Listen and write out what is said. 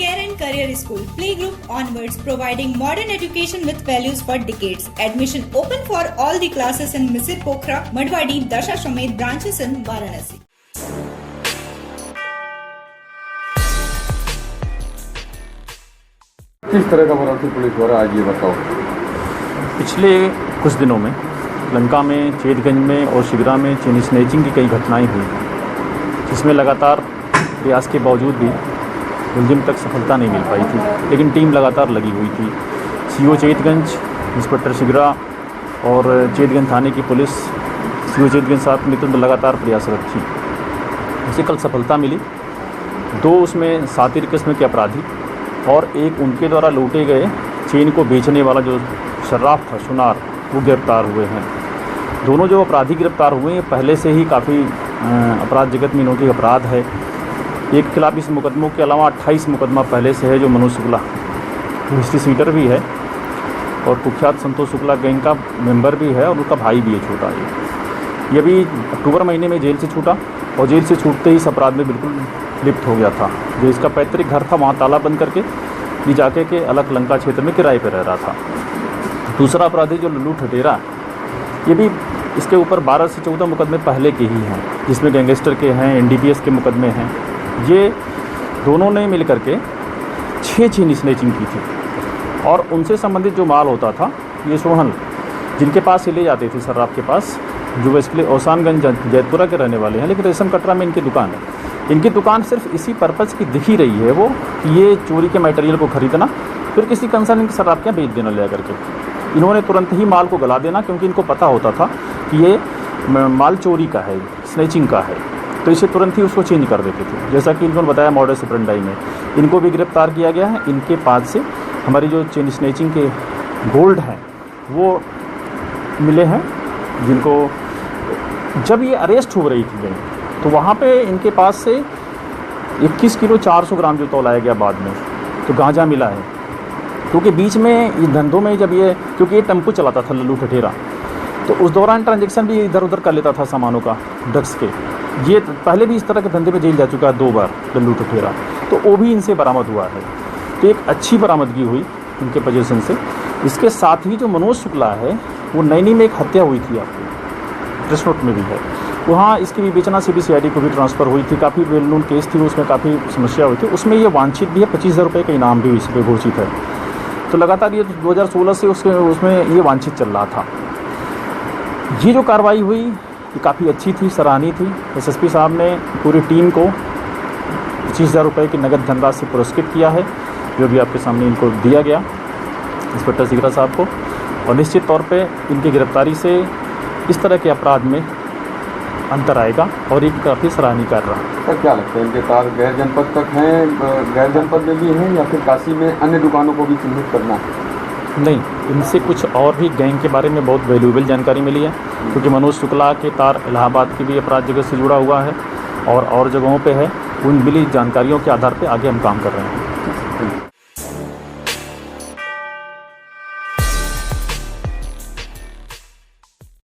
Care and Career School, playgroup onwards, providing modern education with values for decades. Admission open for all the classes in Misir Pokhara, Madwadi, Dasashamed branches in Varanasi. किस तरह का Varanasi police द्वारा आज ये बताओ। पिछले कुछ दिनों में लंका में, चेतगंज में और शिगरा में चेन स्नैचिंग की कई घटनाएं हुई, जिसमें लगातार प्रयास के बावजूद भी मुलजिम तक सफलता नहीं मिल पाई थी, लेकिन टीम लगातार लगी हुई थी। सीओ चेतगंज, इंस्पेक्टर शिगरा और चेतगंज थाने की पुलिस सीओ चेतगंज साहब के नेतृत्व में लगातार प्रयासरत थी। उसे कल सफलता मिली। 2 उसमें सातिर किस्म के अपराधी और एक उनके द्वारा लूटे गए चेन को बेचने वाला जो शर्राफ था, सुनार, वो गिरफ्तार हुए हैं। दोनों जो अपराधी गिरफ्तार हुए हैं पहले से ही काफ़ी अपराध जगत में इनों की अपराध है। एक खिलाफ इस मुकदमों के अलावा 28 मुकदमा पहले से है, जो मनोज शुक्ला हिस्ट्री सीटर भी है और कुख्यात संतोष शुक्ला गैंग का मेंबर भी है और उनका भाई भी है छोटा। ये भी अक्टूबर महीने में जेल से छूटा और जेल से छूटते ही इस अपराध में बिल्कुल लिप्त हो गया था। जो इसका पैतृक घर था वहाँ ताला बंद करके ये जाके के अलग लंका क्षेत्र में किराए पर रह रहा था। दूसरा अपराधी जो लल्लू ठटेरा, ये भी इसके ऊपर 12 से 14 मुकदमे पहले के ही हैं, जिसमें गैंगस्टर के हैं, एनडीपीएस के मुकदमे हैं। ये दोनों ने मिल करके 6 चेन स्नैचिंग की थी और उनसे संबंधित जो माल होता था, ये सोहन जिनके पास ये ले जाते थे शराब के पास, जो बेसिकली ओसानगंज जैतपुरा के रहने वाले हैं, लेकिन रेशम कटरा में इनकी दुकान है। इनकी दुकान सिर्फ इसी पर्पज़ की दिखी रही है वो कि ये चोरी के मटेरियल को ख़रीदना, फिर किसी कंसर्न इनकी शराब क्या बेच देना ले करके। इन्होंने तुरंत ही माल को गला देना, क्योंकि इनको पता होता था कि ये माल चोरी का है, स्नैचिंग का है, तो इसे तुरंत ही उसको चेंज कर देते थे। जैसा कि इन्होंने बताया मॉडस ऑपरेंडी में इनको भी गिरफ्तार किया गया है। इनके पास से हमारी जो चेन स्नैचिंग के गोल्ड हैं वो मिले हैं, जिनको जब ये अरेस्ट हो रही थी गई तो वहाँ पे इनके पास से 21 किलो 400 ग्राम जो तौलाया गया बाद में, तो गांजा मिला है। क्योंकि बीच में ये धंधों में जब ये, क्योंकि ये टेम्पो चलाता था लल्लू ठठेरा, तो उस दौरान ट्रांजैक्शन भी इधर उधर कर लेता था सामानों का, ड्रग्स के। ये पहले भी इस तरह के धंधे में जेल जा चुका है 2 बार लल्लू ठठेरा, तो वो भी इनसे बरामद हुआ है। तो एक अच्छी बरामदगी हुई इनके पोजीशन से। इसके साथ ही जो मनोज शुक्ला है, वो नैनी में एक हत्या हुई थी, आपको प्रेस नोट में भी है, वहाँ इसकी विवेचना CBCID को भी ट्रांसफ़र हुई थी। काफ़ी वेल नोन केस थी, उसमें काफ़ी समस्या हुई थी। उसमें ये वांछित भी है, 25,000 रुपये का इनाम भी इस पर घोषित है। तो लगातार ये 2016 से उसमें ये वांछित चल रहा था। ये जो कार्रवाई हुई ये काफ़ी अच्छी थी, सराहनीय थी। SSP साहब ने पूरी टीम को 25,000 रुपये की नगद धनराशि से पुरस्कृत किया है, जो भी आपके सामने इनको दिया गया इंस्पेक्टर शिगरा साहब को। और निश्चित तौर पे इनकी गिरफ्तारी से इस तरह के अपराध में अंतर आएगा और ये काफ़ी सराहनीय कार्य रहा। क्या लगता है, इनके तार गैर जनपद तक हैं, गैर जनपद में भी हैं, या फिर काशी में अन्य दुकानों को भी चिन्हित करना है? नहीं, इनसे कुछ और भी गैंग के बारे में बहुत वैल्यूएबल जानकारी मिली है, क्योंकि मनोज शुक्ला के तार इलाहाबाद की भी अपराध जगत से जुड़ा हुआ है और जगहों पे है। उन मिली जानकारियों के आधार पे आगे हम काम कर रहे हैं।